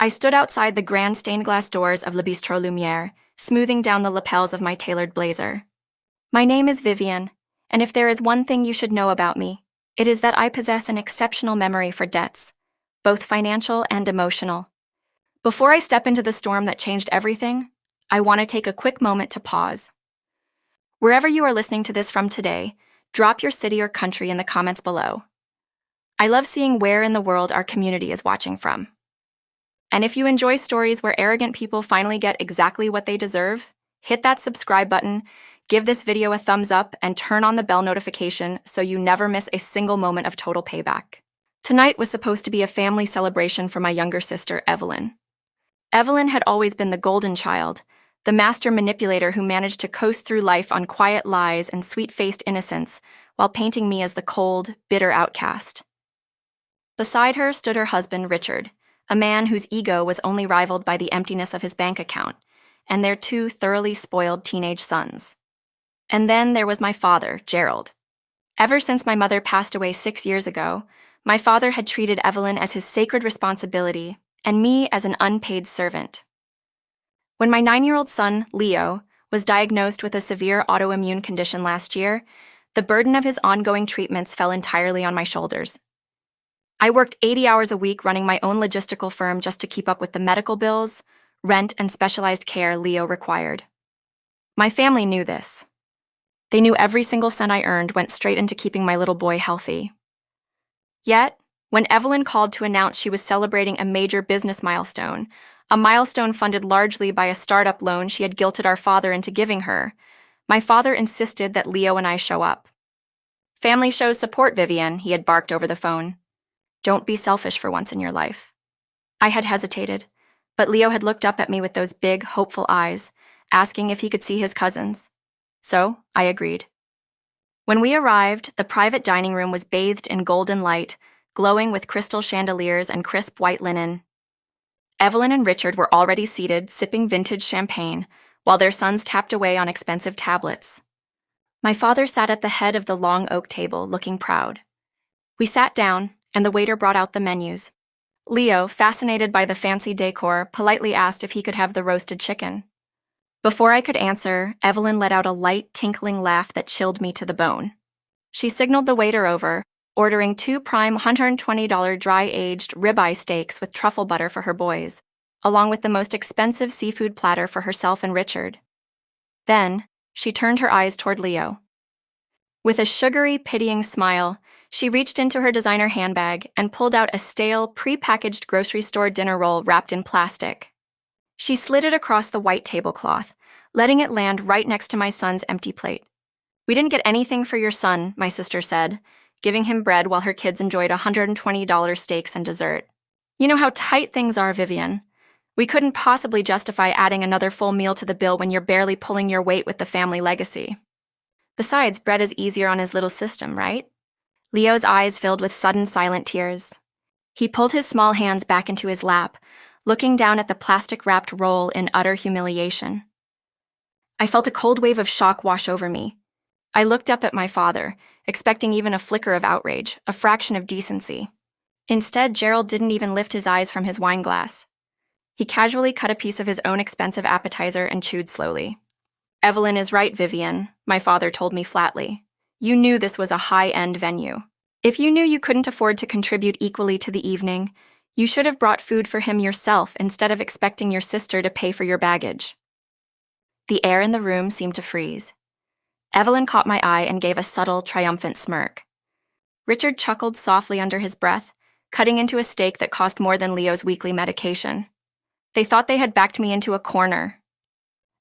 I stood outside the grand stained glass doors of Le Bistrot Lumière, smoothing down the lapels of my tailored blazer. My name is Vivienne, and if there is one thing you should know about me, it is that I possess an exceptional memory for debts, both financial and emotional. Before I step into the storm that changed everything, I want to take a quick moment to pause. Wherever you are listening to this from today, drop your city or country in the comments below. I love seeing where in the world our community is watching from. And if you enjoy stories where arrogant people finally get exactly what they deserve, hit that subscribe button, give this video a thumbs up, and turn on the bell notification so you never miss a single moment of total payback. Tonight was supposed to be a family celebration for my younger sister, Evelyn. Evelyn had always been the golden child, the master manipulator who managed to coast through life on quiet lies and sweet-faced innocence while painting me as the cold, bitter outcast. Beside her stood her husband, Richard, a man whose ego was only rivaled by the emptiness of his bank account, and their two thoroughly spoiled teenage sons. And then there was my father, Gerald. Ever since my mother passed away 6 years ago, my father had treated Evelyn as his sacred responsibility and me as an unpaid servant. When my 9-year-old son, Leo, was diagnosed with a severe autoimmune condition last year, the burden of his ongoing treatments fell entirely on my shoulders. I worked 80 hours a week running my own logistical firm just to keep up with the medical bills, rent, and specialized care Leo required. My family knew this. They knew every single cent I earned went straight into keeping my little boy healthy. Yet, when Evelyn called to announce she was celebrating a major business milestone, a milestone funded largely by a startup loan she had guilted our father into giving her, my father insisted that Leo and I show up. "Family shows support, Vivienne," he had barked over the phone. "Don't be selfish for once in your life." I had hesitated, but Leo had looked up at me with those big, hopeful eyes, asking if he could see his cousins. So, I agreed. When we arrived, the private dining room was bathed in golden light, glowing with crystal chandeliers and crisp white linen. Evelyn and Richard were already seated, sipping vintage champagne, while their sons tapped away on expensive tablets. My father sat at the head of the long oak table, looking proud. We sat down, and the waiter brought out the menus. Leo, fascinated by the fancy decor, politely asked if he could have the roasted chicken. Before I could answer, Evelyn let out a light, tinkling laugh that chilled me to the bone. She signaled the waiter over, ordering 2 prime $120 dry-aged ribeye steaks with truffle butter for her boys, along with the most expensive seafood platter for herself and Richard. Then, she turned her eyes toward Leo. With a sugary, pitying smile, she reached into her designer handbag and pulled out a stale, pre-packaged grocery store dinner roll wrapped in plastic. She slid it across the white tablecloth, letting it land right next to my son's empty plate. "We didn't get anything for your son," my sister said, giving him bread while her kids enjoyed $120 steaks and dessert. "You know how tight things are, Vivienne. We couldn't possibly justify adding another full meal to the bill when you're barely pulling your weight with the family legacy. Besides, bread is easier on his little system, right?" Leo's eyes filled with sudden silent tears. He pulled his small hands back into his lap, looking down at the plastic-wrapped roll in utter humiliation. I felt a cold wave of shock wash over me. I looked up at my father, expecting even a flicker of outrage, a fraction of decency. Instead, Gerald didn't even lift his eyes from his wine glass. He casually cut a piece of his own expensive appetizer and chewed slowly. "Evelyn is right, Vivienne," my father told me flatly. "You knew this was a high-end venue. If you knew you couldn't afford to contribute equally to the evening, you should have brought food for him yourself instead of expecting your sister to pay for your baggage." The air in the room seemed to freeze. Evelyn caught my eye and gave a subtle, triumphant smirk. Richard chuckled softly under his breath, cutting into a steak that cost more than Leo's weekly medication. They thought they had backed me into a corner.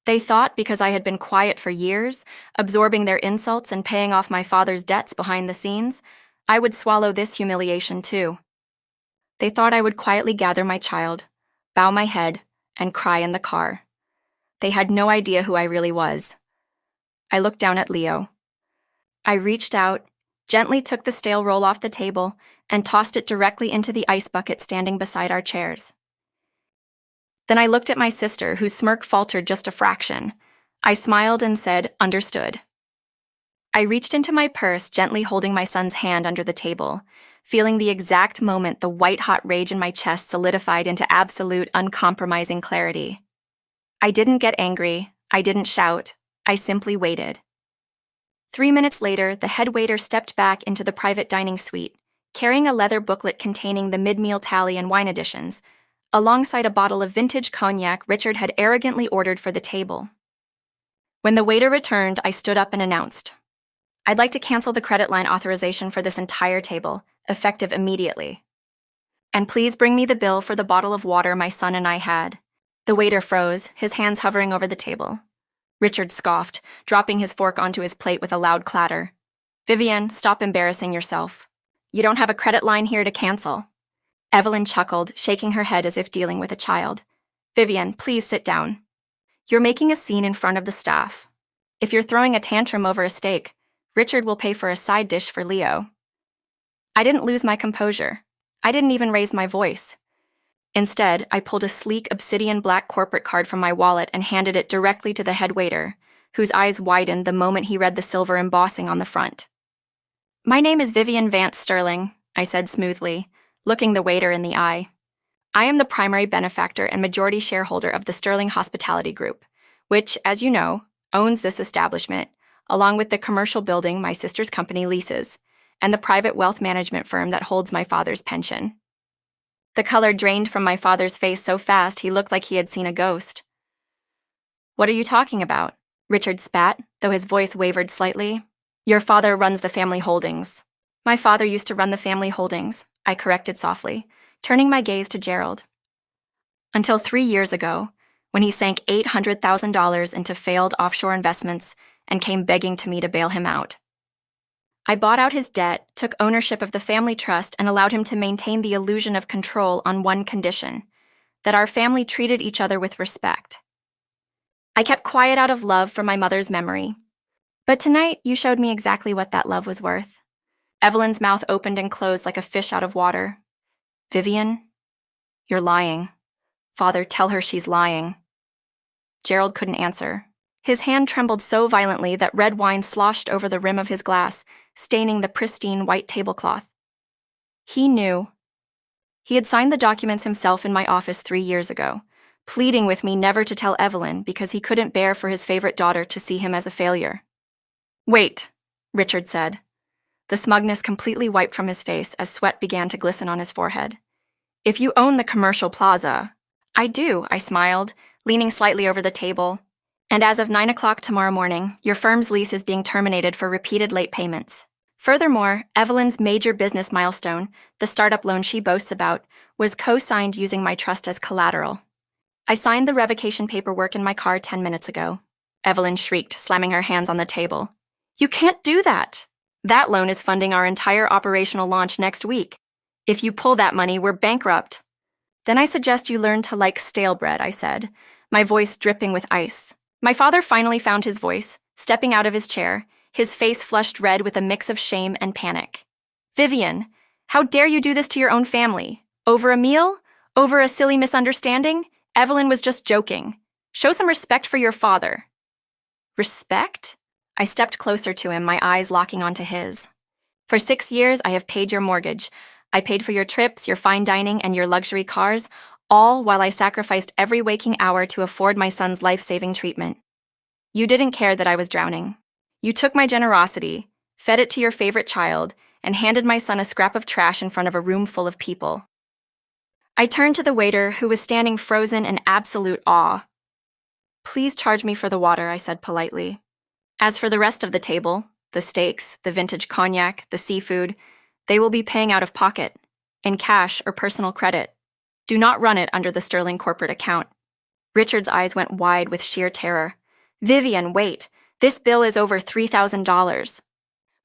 They thought because I had been quiet for years, absorbing their insults and paying off my father's debts behind the scenes, I would swallow this humiliation too. They thought I would quietly gather my child, bow my head, and cry in the car. They had no idea who I really was. I looked down at Leo. I reached out, gently took the stale roll off the table, and tossed it directly into the ice bucket standing beside our chairs. Then I looked at my sister, whose smirk faltered just a fraction. I smiled and said, "Understood." I reached into my purse, gently holding my son's hand under the table, feeling the exact moment the white-hot rage in my chest solidified into absolute, uncompromising clarity. I didn't get angry. I didn't shout. I simply waited. 3 minutes later, the head waiter stepped back into the private dining suite, carrying a leather booklet containing the mid-meal tally and wine additions, alongside a bottle of vintage cognac Richard had arrogantly ordered for the table. When the waiter returned, I stood up and announced, "I'd like to cancel the credit line authorization for this entire table, effective immediately. And please bring me the bill for the bottle of water my son and I had." The waiter froze, his hands hovering over the table. Richard scoffed, dropping his fork onto his plate with a loud clatter. "Vivienne, stop embarrassing yourself. You don't have a credit line here to cancel." Evelyn chuckled, shaking her head as if dealing with a child. "Vivienne, please sit down. You're making a scene in front of the staff. If you're throwing a tantrum over a steak, Richard will pay for a side dish for Leo." I didn't lose my composure. I didn't even raise my voice. Instead, I pulled a sleek obsidian black corporate card from my wallet and handed it directly to the head waiter, whose eyes widened the moment he read the silver embossing on the front. "My name is Vivienne Vance Sterling," I said smoothly, looking the waiter in the eye. "I am the primary benefactor and majority shareholder of the Sterling Hospitality Group, which, as you know, owns this establishment, along with the commercial building my sister's company leases, and the private wealth management firm that holds my father's pension." The color drained from my father's face so fast he looked like he had seen a ghost. "What are you talking about?" Richard spat, though his voice wavered slightly. "Your father runs the family holdings." "My father used to run the family holdings," I corrected softly, turning my gaze to Gerald. "Until 3 years ago, when he sank $800,000 into failed offshore investments and came begging to me to bail him out. I bought out his debt, took ownership of the family trust, and allowed him to maintain the illusion of control on one condition: that our family treated each other with respect. I kept quiet out of love for my mother's memory. But tonight, you showed me exactly what that love was worth." Evelyn's mouth opened and closed like a fish out of water. "Vivienne, you're lying. Father, tell her she's lying." Gerald couldn't answer. His hand trembled so violently that red wine sloshed over the rim of his glass, staining the pristine white tablecloth. He knew. He had signed the documents himself in my office 3 years ago, pleading with me never to tell Evelyn because he couldn't bear for his favorite daughter to see him as a failure. "Wait," Richard said. The smugness completely wiped from his face as sweat began to glisten on his forehead. "If you own the commercial plaza—" "I do," I smiled, leaning slightly over the table. "And as of 9 o'clock tomorrow morning, your firm's lease is being terminated for repeated late payments. Furthermore, Evelyn's major business milestone, the startup loan she boasts about, was co-signed using my trust as collateral. I signed the revocation paperwork in my car 10 minutes ago." Evelyn shrieked, slamming her hands on the table. "You can't do that! That loan is funding our entire operational launch next week. If you pull that money, we're bankrupt." "Then I suggest you learn to like stale bread," I said, my voice dripping with ice. My father finally found his voice, stepping out of his chair, his face flushed red with a mix of shame and panic. "Vivienne, how dare you do this to your own family? Over a meal? Over a silly misunderstanding? Evelyn was just joking. Show some respect for your father." "Respect?" I stepped closer to him, my eyes locking onto his. "For 6 years, I have paid your mortgage. I paid for your trips, your fine dining, and your luxury cars, all while I sacrificed every waking hour to afford my son's life-saving treatment. You didn't care that I was drowning. You took my generosity, fed it to your favorite child, and handed my son a scrap of trash in front of a room full of people." I turned to the waiter, who was standing frozen in absolute awe. "Please charge me for the water," I said politely. "As for the rest of the table, the steaks, the vintage cognac, the seafood, they will be paying out of pocket, in cash or personal credit. Do not run it under the Sterling corporate account." Richard's eyes went wide with sheer terror. "Vivienne, wait. This bill is over $3,000.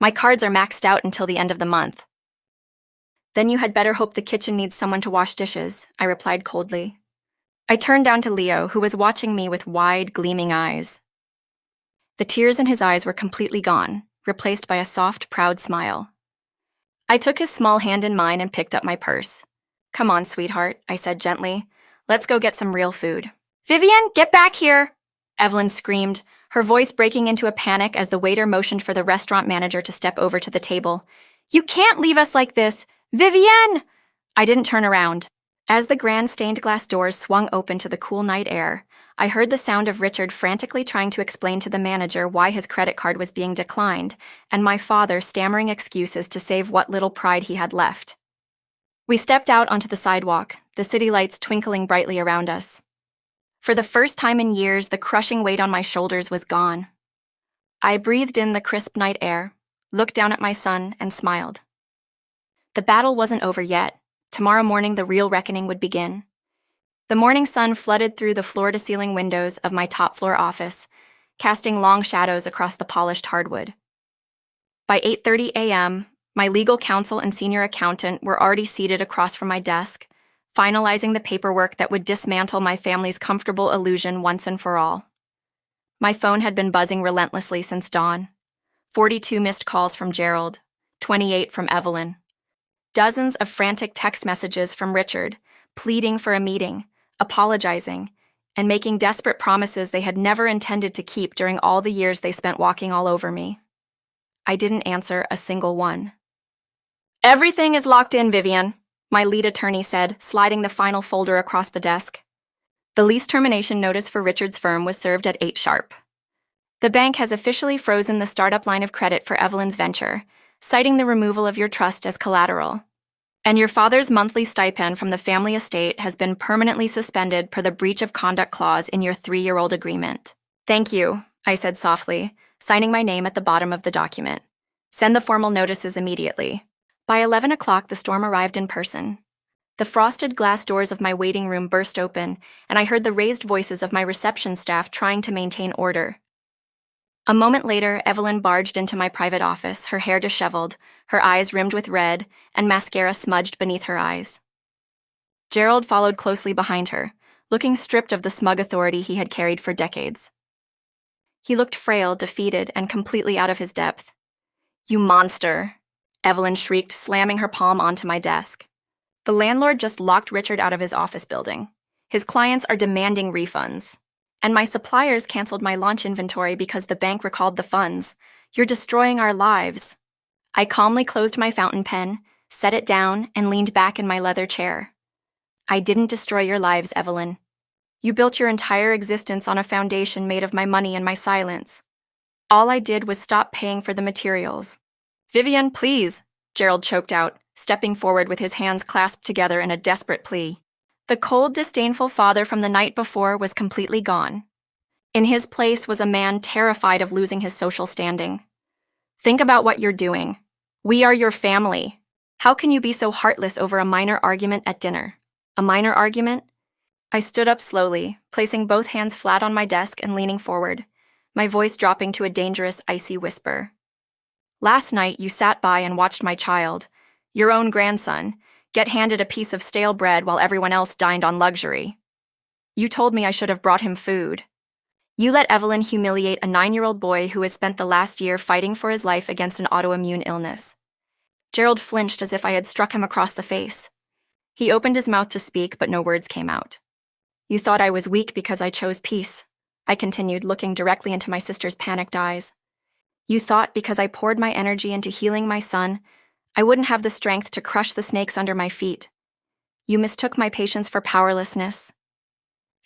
My cards are maxed out until the end of the month." "Then you had better hope the kitchen needs someone to wash dishes," I replied coldly. I turned down to Leo, who was watching me with wide, gleaming eyes. The tears in his eyes were completely gone, replaced by a soft, proud smile. I took his small hand in mine and picked up my purse. "Come on, sweetheart," I said gently. "Let's go get some real food." "Vivienne, get back here!" Evelyn screamed, her voice breaking into a panic as the waiter motioned for the restaurant manager to step over to the table. "You can't leave us like this! Vivienne! I didn't turn around. As the grand stained glass doors swung open to the cool night air, I heard the sound of Richard frantically trying to explain to the manager why his credit card was being declined, and my father stammering excuses to save what little pride he had left. We stepped out onto the sidewalk, the city lights twinkling brightly around us. For the first time in years, the crushing weight on my shoulders was gone. I breathed in the crisp night air, looked down at my son, and smiled. The battle wasn't over yet. Tomorrow morning, the real reckoning would begin. The morning sun flooded through the floor-to-ceiling windows of my top-floor office, casting long shadows across the polished hardwood. By 8:30 a.m., my legal counsel and senior accountant were already seated across from my desk, finalizing the paperwork that would dismantle my family's comfortable illusion once and for all. My phone had been buzzing relentlessly since dawn. 42 missed calls from Gerald, 28 from Evelyn. Dozens of frantic text messages from Richard, pleading for a meeting, apologizing, and making desperate promises they had never intended to keep during all the years they spent walking all over me. I didn't answer a single one. "Everything is locked in, Vivienne," my lead attorney said, sliding the final folder across the desk. The lease termination notice for Richard's firm was served at 8 sharp. "The bank has officially frozen the startup line of credit for Evelyn's venture, citing the removal of your trust as collateral. And your father's monthly stipend from the family estate has been permanently suspended per the breach of conduct clause in your 3-year-old agreement." "Thank you," I said softly, signing my name at the bottom of the document. "Send the formal notices immediately." By 11 o'clock, the storm arrived in person. The frosted glass doors of my waiting room burst open, and I heard the raised voices of my reception staff trying to maintain order. A moment later, Evelyn barged into my private office, her hair disheveled, her eyes rimmed with red, and mascara smudged beneath her eyes. Gerald followed closely behind her, looking stripped of the smug authority he had carried for decades. He looked frail, defeated, and completely out of his depth. "You monster!" Evelyn shrieked, slamming her palm onto my desk. "The landlord just locked Richard out of his office building. His clients are demanding refunds. And my suppliers canceled my launch inventory because the bank recalled the funds. You're destroying our lives." I calmly closed my fountain pen, set it down, and leaned back in my leather chair. "I didn't destroy your lives, Evelyn. You built your entire existence on a foundation made of my money and my silence. All I did was stop paying for the materials." "Vivienne, please," Gerald choked out, stepping forward with his hands clasped together in a desperate plea. The cold, disdainful father from the night before was completely gone. In his place was a man terrified of losing his social standing. "Think about what you're doing. We are your family. How can you be so heartless over a minor argument at dinner?" "A minor argument?" I stood up slowly, placing both hands flat on my desk and leaning forward, my voice dropping to a dangerous, icy whisper. "Last night you sat by and watched my child, your own grandson, get handed a piece of stale bread while everyone else dined on luxury. You told me I should have brought him food. You let Evelyn humiliate a 9-year-old boy who has spent the last year fighting for his life against an autoimmune illness." Gerald flinched as if I had struck him across the face. He opened his mouth to speak, but no words came out. "You thought I was weak because I chose peace," I continued, looking directly into my sister's panicked eyes. "You thought because I poured my energy into healing my son, I wouldn't have the strength to crush the snakes under my feet. You mistook my patience for powerlessness."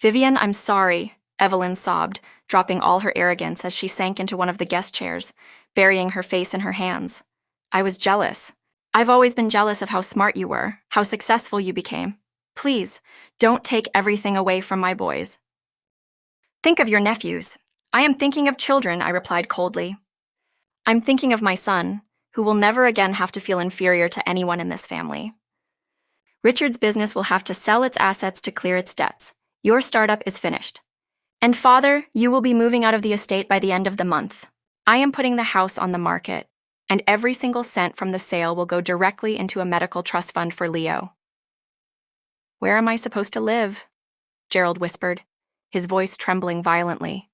"Vivienne, I'm sorry," Evelyn sobbed, dropping all her arrogance as she sank into one of the guest chairs, burying her face in her hands. "I was jealous. I've always been jealous of how smart you were, how successful you became. Please, don't take everything away from my boys." "Think of your nephews." "I am thinking of children," I replied coldly. "I'm thinking of my son, who will never again have to feel inferior to anyone in this family. Richard's business will have to sell its assets to clear its debts. Your startup is finished. And father, you will be moving out of the estate by the end of the month. I am putting the house on the market, and every single cent from the sale will go directly into a medical trust fund for Leo." "Where am I supposed to live?" Gerald whispered, his voice trembling violently.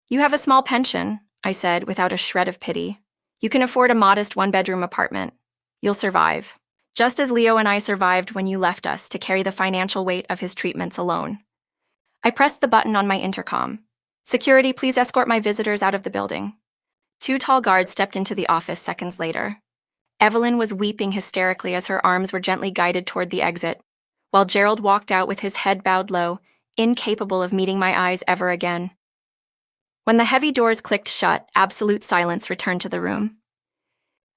"You have a small pension," I said without a shred of pity. "You can afford a modest 1-bedroom apartment. You'll survive, just as Leo and I survived when you left us to carry the financial weight of his treatments alone." I pressed the button on my intercom. "Security, please escort my visitors out of the building." 2 tall guards stepped into the office seconds later. Evelyn was weeping hysterically as her arms were gently guided toward the exit, while Gerald walked out with his head bowed low, incapable of meeting my eyes ever again. When the heavy doors clicked shut, absolute silence returned to the room.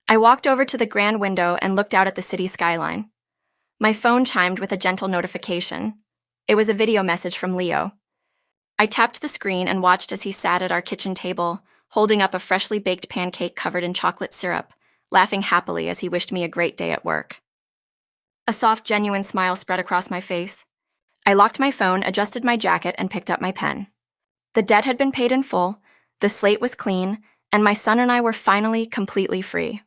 I walked over to the grand window and looked out at the city skyline. My phone chimed with a gentle notification. It was a video message from Leo. I tapped the screen and watched as he sat at our kitchen table, holding up a freshly baked pancake covered in chocolate syrup, laughing happily as he wished me a great day at work. A soft, genuine smile spread across my face. I locked my phone, adjusted my jacket, and picked up my pen. The debt had been paid in full, the slate was clean, and my son and I were finally completely free.